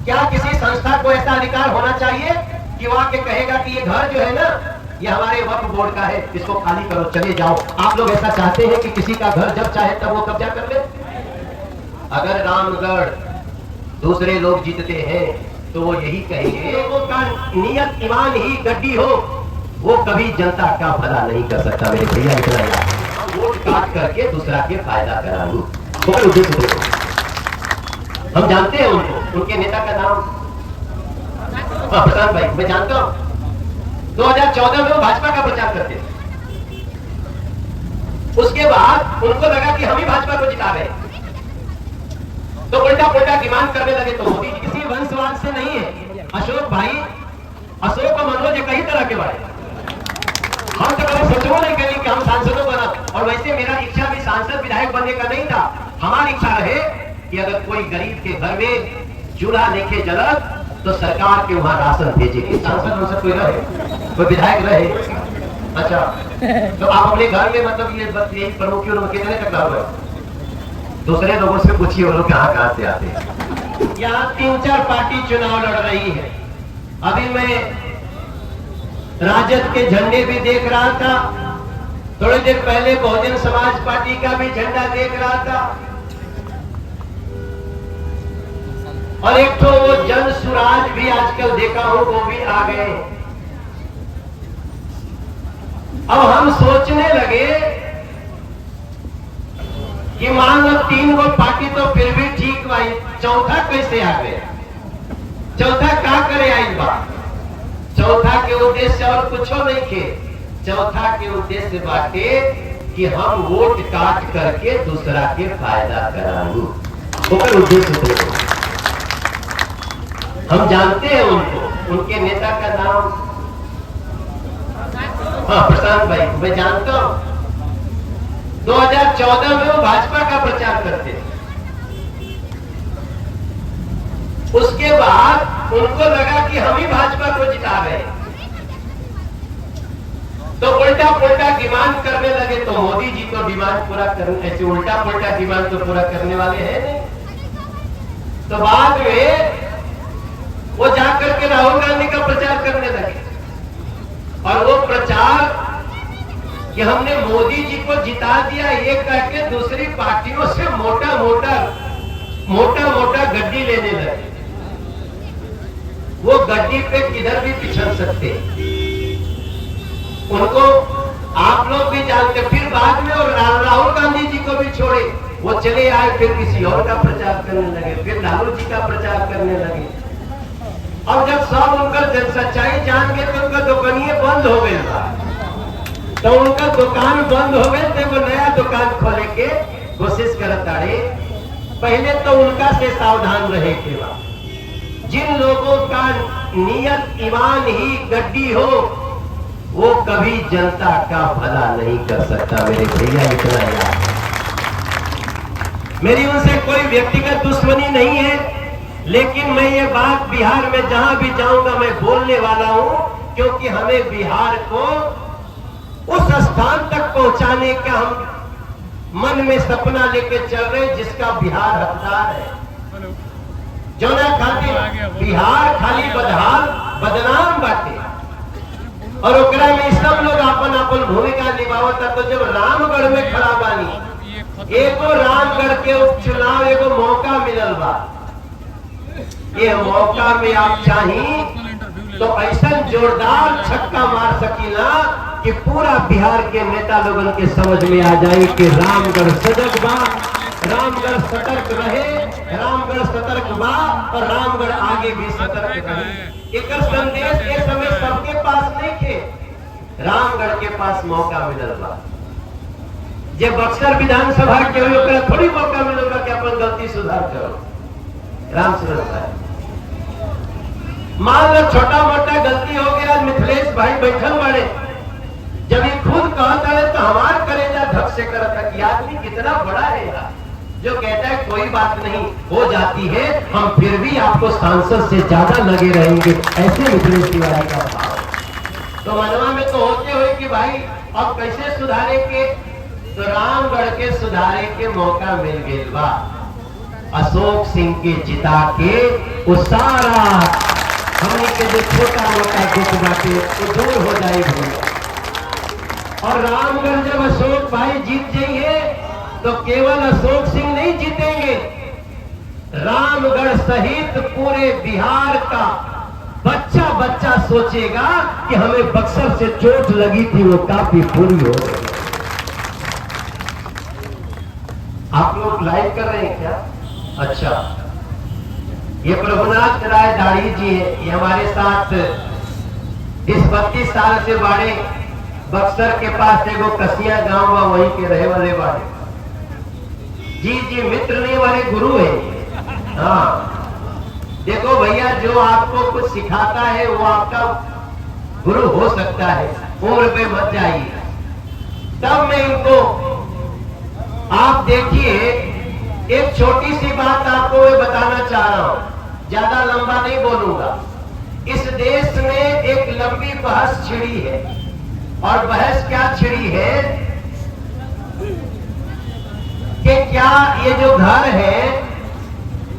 क्या किसी संस्था को ऐसा अधिकार होना चाहिए कि वो आके कहेगा कि ये घर जो है ना, ये हमारे वक्फ बोर्ड का है, इसको खाली करो, चले जाओ? आप लोग ऐसा चाहते हैं कि किसी का घर जब चाहे तब वो कब्जा कर ले? अगर रामगढ़ दूसरे लोग जीतते हैं तो वो यही कहेंगे, लोगों का नियत ईमान ही गड्डी हो, वो कभी जनता का भला नहीं कर सकता। मेरे भैया इतना याद, वोट काट करके दूसरा के फायदा कराऊं, हम जानते हैं उनको, उनके नेता का नाम प्रशांत भाई, मैं जानता हूं। 2014 में वो भाजपा का प्रचार करते थे, उसके बाद उनको लगा कि हम ही भाजपा को जिता रहे, तो उल्टा पुल्टा डिमांड करने लगे। तो मोदी जी किसी वंशवाद से नहीं है। अशोक भाई, अशोक और मनोज कई तरह के बारे, हम तो कभी सोचो नहीं करेंगे कि हम सांसदों बना, और वैसे मेरा इच्छा भी सांसद विधायक बनने का नहीं था। हमारी इच्छा रहे कि अगर कोई गरीब के घर में चूल्हा लेके जलत तो सरकार के वहां राशन भेजे कि सांसद कोई रहे, कोई विधायक रहे। अच्छा, तो आप अपने घर में मतलब ये प्रमुख कितने तक हुए? दूसरे लोगों से पूछिए वो लोग कहाँ से आते हैं। यहाँ 3-4 पार्टी चुनाव लड़ रही है। अभी मैं राजद के झंडे भी देख रहा था, थोड़ी देर पहले बहुजन समाज पार्टी का भी झंडा देख रहा था, और एक तो वो जन सुराज भी आजकल देखा हूं, वो भी आ गए। अब हम सोचने लगे कि मान लो 3 गो पार्टी तो फिर भी ठीक भाई, चौथा कैसे आ गए? चौथा क्या करे आई बात? चौथा के उद्देश्य और कुछ नहीं थे। चौथा के उद्देश्य बाटे कि हम वोट काट करके दूसरा के फायदा कराऊं, उद्देश्य तो हम जानते हैं उनको, उनके नेता का नाम प्रशांत भाई, मैं जानता हूं। 2014 में वो भाजपा का प्रचार करते थे, उसके बाद उनको लगा कि हम ही भाजपा को जिता रहे, तो उल्टा पुल्टा डिमांड करने लगे। तो मोदी जी तो डिमांड पूरा करने, ऐसे उल्टा पुल्टा डिमांड तो पूरा करने वाले हैं नहीं। तो बाद में वो जाकर के राहुल गांधी का प्रचार करने लगे, और वो प्रचार कि हमने मोदी जी को जिता दिया ये कह के दूसरी पार्टियों से मोटा मोटा गड्डी लेने लगे। वो गड्डी पे किधर भी पिछड़ सकते, उनको आप लोग भी जानते। फिर बाद में और राहुल गांधी जी को भी छोड़े, वो चले आए, फिर किसी और का प्रचार करने लगे, फिर राहुल जी का प्रचार करने लगे। और जब सब उनका सच्चाई जान गए तो उनका दुकानिए बंद हो गया, तो उनका दुकान बंद हो गए थे, वो नया दुकान खोले के कोशिश करता रहे। पहले तो उनका से सावधान रहे के बाद, जिन लोगों का नियत ईमान ही गड्डी हो, वो कभी जनता का भला नहीं कर सकता। मेरे भैया इतना याद, मेरी उनसे कोई व्यक्तिगत दुश्मनी नहीं है, लेकिन मैं ये बात बिहार में जहां भी जाऊंगा मैं बोलने वाला हूं, क्योंकि हमें बिहार को उस स्थान तक पहुंचाने का हम मन में सपना लेके चल रहे, जिसका बिहार हकदार है। जो ना खातिर बिहार खाली बदहाल बदनाम बाटे, और ओकरा में सब लोग अपन अपन भूमिका निभावता। तो जब रामगढ़ में खड़ा बानी, एगो रामगढ़ के उपचुनाव एगो मौका मिलल बा, ये मौका में आप चाहिए तो ऐसा जोरदार छक्का मार सकीला कि पूरा बिहार के नेता लोगों के समझ में आ जाए कि रामगढ़ सजग बा, रामगढ़ सतर्क रहे, रामगढ़ सतर्क बा, और रामगढ़ आगे भी सतर्क रहे। एक संदेश इस समय सबके पास नहीं थे, रामगढ़ के पास मौका मिलल बा। जब बक्सर विधानसभा के थोड़ी मौका मिलेगा कि अपन गलती सुधार करो। राम सूरत मान लो छोटा मोटा गलती हो गया, मिथिलेश भाई बैठल बड़े, जब ये खुद कहता है तो हमार करेजा धक से करता कि आदमी कितना बड़ा है यार, जो कहता है कोई बात नहीं हो जाती है, हम फिर भी आपको सांसद से ज्यादा लगे रहेंगे, ऐसे मिथिलेश तिवारी का भाव। तो मनवा में तो होते हुए कि भाई अब कैसे सुधारे के, तो रामगढ़ के सुधारे के मौका मिल गया बा। अशोक सिंह के जिता के वो सारा हमने के जो छोटा मोटा दुख बाटे वो दूर हो जाए भैया। और रामगढ़ जब अशोक भाई जीत जाइए तो केवल अशोक सिंह नहीं जीतेंगे, रामगढ़ सहित पूरे बिहार का बच्चा बच्चा सोचेगा कि हमें बक्सर से चोट लगी थी वो काफी पूरी हो गई। आप लोग लाइव कर रहे हैं क्या? अच्छा, ये प्रभुनाथ राय दाढ़ी जी है, ये हमारे साथ इस 32 साल से बाड़े बक्सर के पास एगो कसिया गांव बा वहीं के रहे वाले बाड़े। जी मित्र नहीं वाले गुरु है। हाँ देखो भैया, जो आपको कुछ सिखाता है वो आपका गुरु हो सकता है, उम्र पे मत जाइए। तब मैं इनको, आप देखिए एक छोटी सी बात आपको मैं बताना चाह रहा हूं, ज्यादा लंबा नहीं बोलूंगा। इस देश में एक लंबी बहस छिड़ी है, और बहस क्या छिड़ी है कि क्या ये जो घर है,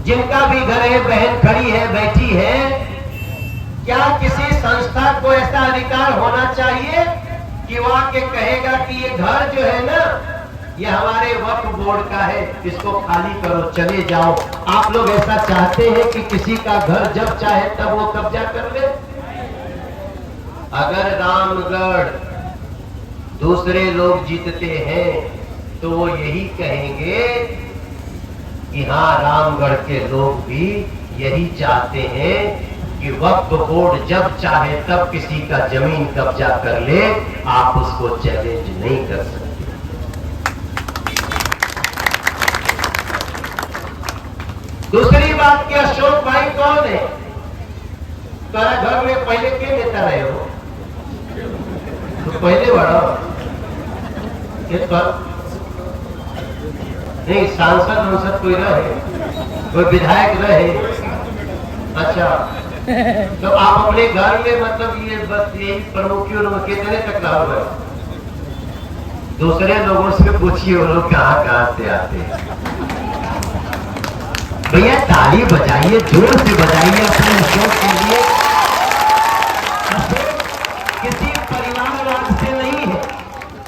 जिनका भी घर है, बहन खड़ी है बैठी है, क्या किसी संस्था को ऐसा अधिकार होना चाहिए कि वो आके कहेगा कि ये घर जो है ना ये हमारे वक्फ बोर्ड का है, इसको खाली करो, चले जाओ। आप लोग ऐसा चाहते हैं कि किसी का घर जब चाहे तब वो कब्जा कर ले? अगर रामगढ़ दूसरे लोग जीतते हैं तो वो यही कहेंगे कि हाँ, रामगढ़ के लोग भी यही चाहते हैं कि वक्फ बोर्ड जब चाहे तब किसी का जमीन कब्जा कर ले, आप उसको चैलेंज नहीं कर सकते। दूसरी बात कि अशोक भाई कौन है? तुम्हारा घर में पहले के नेता रहे हो? तो पहले बड़ा नहीं, सांसद कोई रहे, कोई विधायक रहे? अच्छा, तो आप अपने घर में मतलब ये बस यही प्रमुखियों लोग कितने तक रहो गए? दूसरे लोगों से पूछिए वो लोग कहाँ से आते हैं। भैया ताली बजाइए, जोर से बजाइए अपने अशोक के लिए। अशोक किसी परिवारवाद से नहीं है,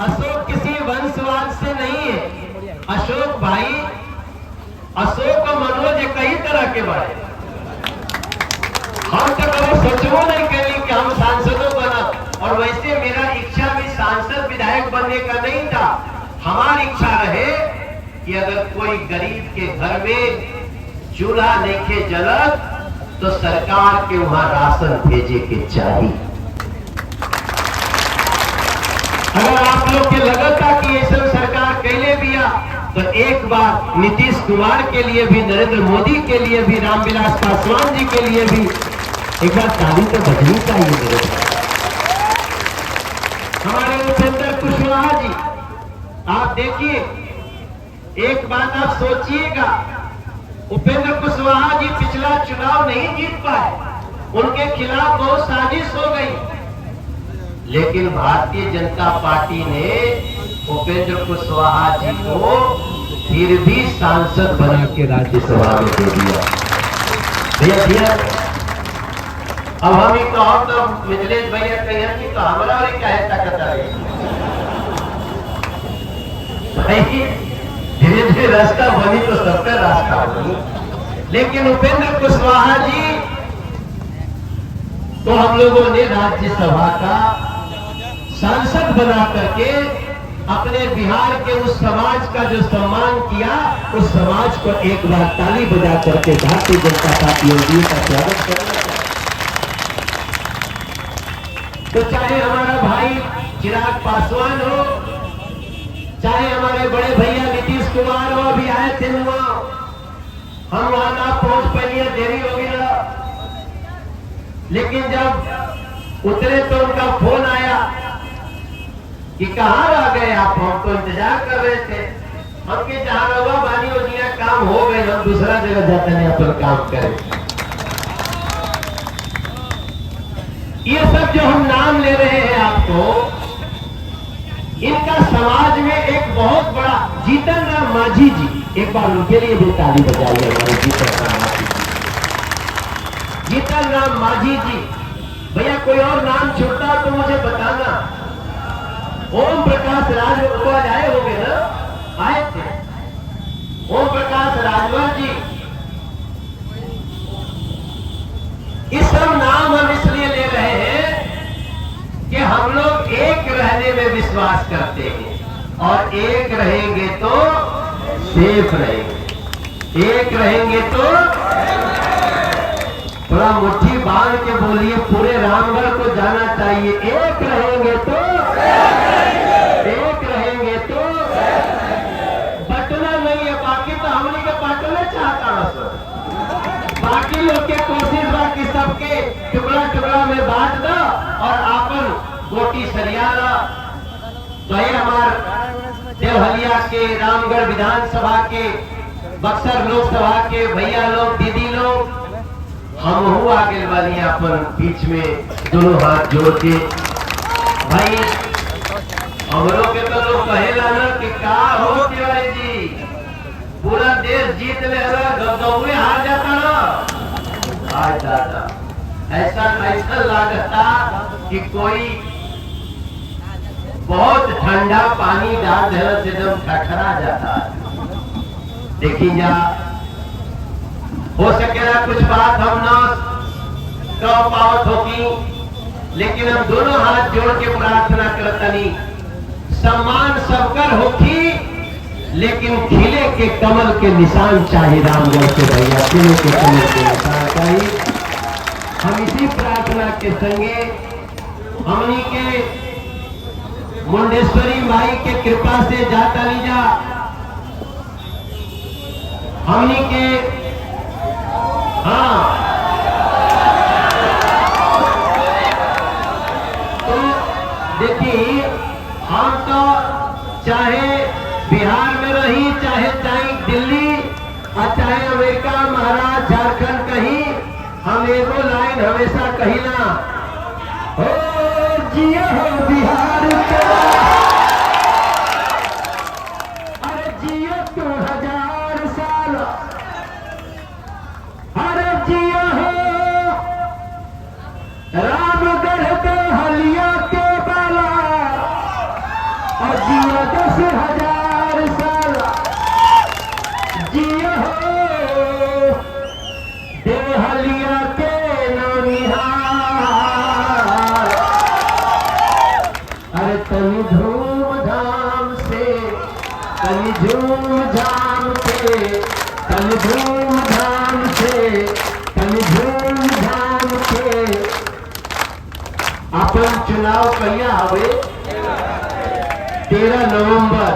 अशोक किसी वंशवाद से नहीं है। अशोक भाई, अशोक और मनोज कई तरह के बारे हम तो कभी सोचो नहीं करें कि हम सांसदों बना, और वैसे मेरा इच्छा भी सांसद विधायक बनने का नहीं था। हमारी इच्छा रहे कि अगर कोई गरीब के घर में चूल्हा नहीं जलत तो सरकार के वहां राशन भेजे के चाहिए। अगर आप लोग के लगता कि ऐसा सरकार कैले भी आ, तो एक बार नीतीश कुमार के लिए भी, नरेंद्र मोदी के लिए भी, रामविलास पासवान जी के लिए भी एक बार ताली तो बजनी चाहिए मेरे भाई। हमारे उपेंद्र कुशवाहा जी, आप देखिए, एक बात आप सोचिएगा, उपेंद्र कुशवाहा जी पिछला चुनाव नहीं जीत पाए, उनके खिलाफ बहुत साजिश हो गई, लेकिन भारतीय जनता पार्टी ने उपेंद्र कुशवाहा जी को फिर भी सांसद बना के राज्यसभा में दे दिया। भैया अब हम ही कहो तो मिथिलेश भैया कहें कि तो हमारा और क्या है ताकत आ रही भाई, धीरे धीरे रास्ता बनी तो सबका रास्ता बनी। लेकिन उपेंद्र कुशवाहा जी तो हम लोगों ने राज्यसभा का सांसद बना करके अपने बिहार के उस समाज का जो सम्मान किया, उस समाज को एक बार ताली बजा करके भारतीय जनता पार्टी योगी का स्वागत करना। तो चाहे हमारा भाई चिराग पासवान हो, चाहे हमारे बड़े भैया नीतीश कुमार हो, अभी आए थे वहां, हम वहां ना पहुंच पाइए, देरी हो गया, लेकिन जब उतरे तो उनका फोन आया कि कहाँ रह गए आप, हम तो इंतजार कर रहे थे। हमके जहां रहुआ बानी हो जिया काम हो गए, हम दूसरा जगह जाते हैं अपन काम करें। ये सब जो हम नाम ले रहे हैं आपको, इनका समाज में एक बहुत बड़ा, जीतन राम मांझी जी एक बार उनके लिए भी ताली बजाइए हमारे जीतन राम माझी जी। जीतन राम माझी जी, भैया कोई और नाम छूटता हो तो मुझे बताना। ओम प्रकाश राजवर आए होंगे ना, आए थे ओम प्रकाश राजवर जी। इस सब नाम हम इसलिए ले रहे हैं कि हम लोग एक रहने में विश्वास करते हैं और एक रहेंगे तो सेफ रहेंगे, एक रहेंगे तो। थोड़ा मुट्ठी बांध के बोलिए, पूरे रामगढ़ को जाना चाहिए। एक रहेंगे तो, एक रहेंगे तो बटना नहीं है। बाकी तो हमने के बाटना चाहता है, बाकी लोग के कोशिश बा कि सबके टुकड़ा टुकड़ा में बांट दो और आपन गोटी सरियाला। तो ये हमार देवहलिया के, रामगढ़ विधानसभा के, बक्सर लोकसभा के भैया लोग, दीदी लोग, हम हो आगे वाली अपन बीच में दोनों हाथ जोड़ के। भाई हमरों के तो लोग कहेला ना कि का हो तिवारी जी, पूरा देश जीत ले गौए हार जाता ना। आज दादा ऐसा ऐसा लागता कि कोई बहुत ठंडा पानी डाल देने से एकदम खखरा जाता है। देखी जा, हो सकेला कुछ बात हम ना कह पावत होगी, लेकिन हम दोनों हाथ जोड़ के प्रार्थना करतनी, सम्मान सबकर होगी, लेकिन खिले के कमल के निशान चाहिए रामगढ़ के भैया, खिले के कमल के निशान चाहिए। हम इसी प्रार्थना के संगे हमनी के मुंडेश्वरी माई के कृपा से जाता लीजा, हमनी के हाँ तो देखिए, हम तो चाहे बिहार में रही, चाहे दिल्ली और चाहे अमेरिका, महाराष्ट्र, झारखंड, कहीं हम एगो लाइन हमेशा कहिला, हो जिया हो बिहार के, अरे जियो तो 1000 साल, अरे जिया हो रामगढ़ के हलिया के बाला, और जियो 10,000 साल, जिया हो देवहलिया के नौनिहाल। अरे तनी धूमधाम से, तनी धूमधाम से, तनी धूमधाम से, तनी धूमधाम से अपन चुनाव कहिया हवे 13 नवंबर।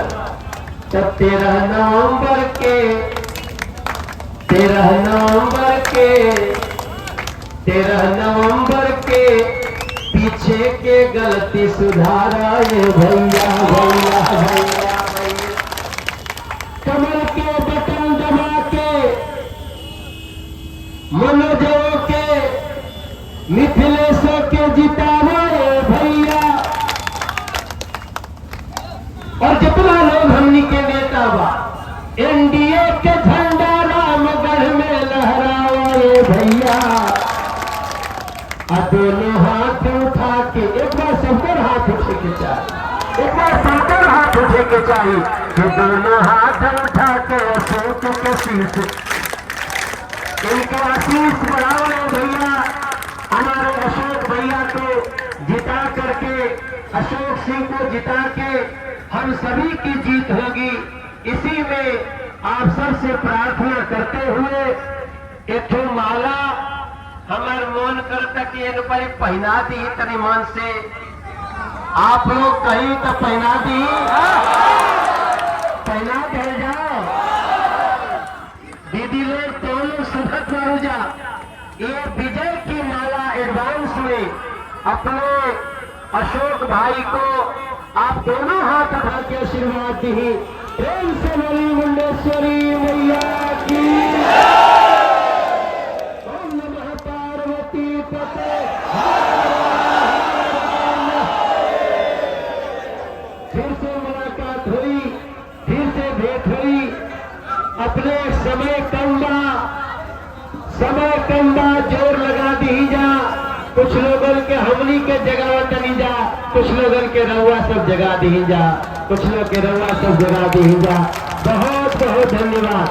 तब 13 नवंबर के 13 नवंबर के 13 नवंबर के पीछे के गलती सुधारा ये भैया भैया भैया भैया। कमल के बटन दबा के मनोजों के मिथिलेशों के जितावा ये भैया। और जितना लोग हमनी के नेता बा, एनडीए के झंडा रामगढ़ में लहरावा ये भैया। दोनों हाथ उठा के एक बार सबकर हाथ उठे के चाहिए, एक बार सबकर हाथ उठे के चाहिए कि दोनों हाथ उठा के अशोक के शीश, इनके आशीष बढ़ाओ भैया। हमारे अशोक भैया को जिता करके, अशोक सिंह को जिता के हम सभी की जीत होगी। इसी में आप सबसे प्रार्थना करते हुए एक माला हमार मन करता कि एक बार पहना दी तनी मन से। आप लोग कहीं तो पहना दी, पहना दे जाओ दीदी लोग, तो लोग सुधर मारू जा। ये विजय की माला एडवांस में अपने अशोक भाई को आप दोनों हाथ उठा के आशीर्वाद दी। प्रेम से बोली मुंडेश्वरी मैया की। ओम नमः पार्वती पते। फिर से मुलाकात हुई, फिर से भेंट हुई। कम्बा जोर लगा दी जा, कुछ लोगों के हमली के जगह तनी जा, कुछ लोगों के रउआ सब जगा दी जा, कुछ लोग के रउआ सब जगा दी जा। बहुत बहुत धन्यवाद।